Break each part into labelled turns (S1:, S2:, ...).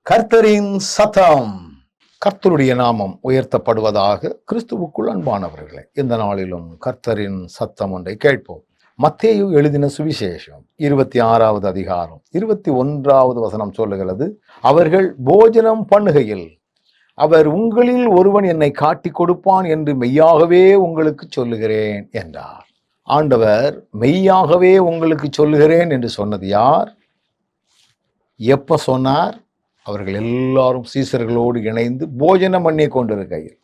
S1: கர்த்தரின் சத்தம். கர்த்தருடைய நாமம் உயர்த்தப்படுவதாக. கிறிஸ்துவுக்குள் அன்பானவர்களே, இந்த நாளிலும் கர்த்தரின் சத்தம் ஒன்றை கேட்போம். மத்தேயு எழுதின சுவிசேஷம் 26வது அதிகாரம் 21வது வசனம் சொல்லுகிறது, அவர்கள் போஜனம் பண்ணுகையில் அவர், உங்களில் ஒருவன் என்னை காட்டிக் கொடுப்பான் என்று மெய்யாகவே உங்களுக்கு சொல்லுகிறேன் என்றார். ஆண்டவர் மெய்யாகவே உங்களுக்கு சொல்லுகிறேன் என்று சொன்னது யார்? எப்ப சொன்னார்? அவர்கள் எல்லாரும் சீசர்களோடு இணைந்து போஜனம் பண்ணி கொண்டிருக்கையில்,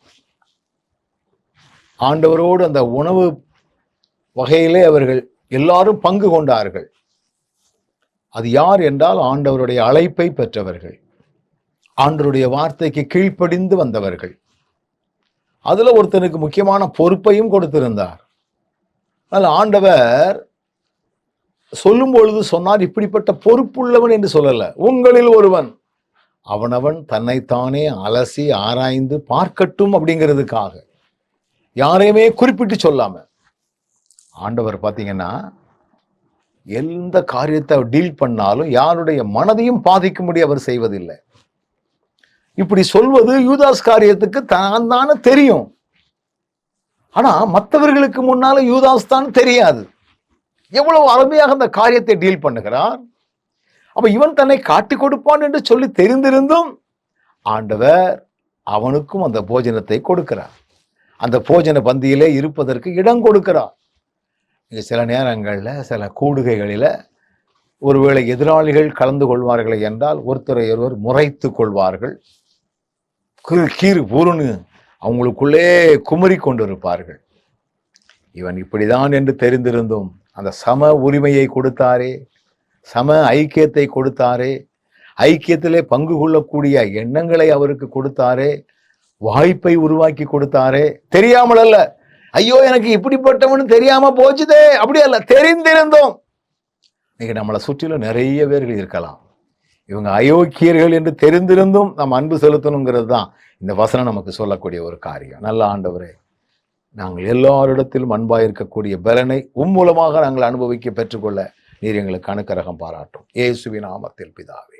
S1: ஆண்டவரோடு அந்த உணவு வகையிலே அவர்கள் எல்லாரும் பங்கு கொண்டார்கள். அது யார் என்றால், ஆண்டவருடைய அழைப்பை பெற்றவர்கள், ஆண்டவருடைய வார்த்தைக்கு கீழ்ப்படிந்து வந்தவர்கள். அதுல ஒருத்தனுக்கு முக்கியமான பொறுப்பையும் கொடுத்திருந்தார். அதனால் ஆண்டவர் சொல்லும் பொழுது சொன்னார், இப்படிப்பட்ட பொறுப்புள்ளவன் என்று சொல்லல, உங்களில் ஒருவன். அவனவன் தன்னைத்தானே அலசி ஆராய்ந்து பார்க்கட்டும் அப்படிங்கிறதுக்காக, யாரையுமே குறிப்பிட்டு சொல்லாம. ஆண்டவர் பார்த்தீங்கன்னா, எந்த காரியத்தை டீல் பண்ணாலும் யாருடைய மனதையும் பாதிக்கும்படி அவர் செய்வதில்லை. இப்படி சொல்வது யூதாஸ் காரியத்துக்கு தான் தானே தெரியும். ஆனா மற்றவர்களுக்கு முன்னால யூதாஸ் தான் தெரியாது. எவ்வளவு அருமையாக அந்த காரியத்தை டீல் பண்ணுகிறார். அப்ப இவன் தன்னை காட்டிக் கொடுப்பான் என்று சொல்லி தெரிந்திருந்தும் ஆண்டவர் அவனுக்கும் அந்த போஜனத்தை கொடுக்கிறார். அந்த போஜன பந்தியிலே இருப்பதற்கு இடம் கொடுக்கிறார். சில நேரங்களில் சில கூடுகைகளில் ஒருவேளை எதிராளிகள் கலந்து கொள்வார்கள் என்றால் ஒருத்தரை ஒருவர் முறைத்து கொள்வார்கள். கீறு பூருன்னு அவங்களுக்குள்ளே குமரி கொண்டிருப்பார்கள். இவன் இப்படிதான் என்று தெரிந்திருந்தும் அந்த சம உரிமையை கொடுத்தாரே, சம ஐக்கியத்தை கொடுத்தாரே, ஐக்கியத்திலே பங்கு கொள்ளக்கூடிய எண்ணங்களை அவருக்கு கொடுத்தாரே, வாய்ப்பை உருவாக்கி கொடுத்தாரே. தெரியாமல் அல்ல, ஐயோ எனக்கு இப்படிப்பட்டவனு தெரியாம போச்சுதே, அப்படி அல்ல, தெரிந்திருந்தோம். இன்னைக்கு நம்மளை சுற்றிலும் நிறைய பேர்கள் இருக்கலாம், இவங்க அயோக்கியர்கள் என்று தெரிந்திருந்தும் நாம் அன்பு செலுத்தணுங்கிறது தான் இந்த வசனம் நமக்கு சொல்லக்கூடிய ஒரு காரியம். நல்ல ஆண்டவரே, நாங்கள் எல்லாரிடத்திலும் அன்பாக இருக்கக்கூடிய பலனை மூலமாக நாங்கள் அனுபவிக்க பெற்றுக்கொள்ள நீர் எங்களுக்கு அனுக்கிரகம் பாராட்டும். இயேசுவின் நாமத்தில் பிதாவே.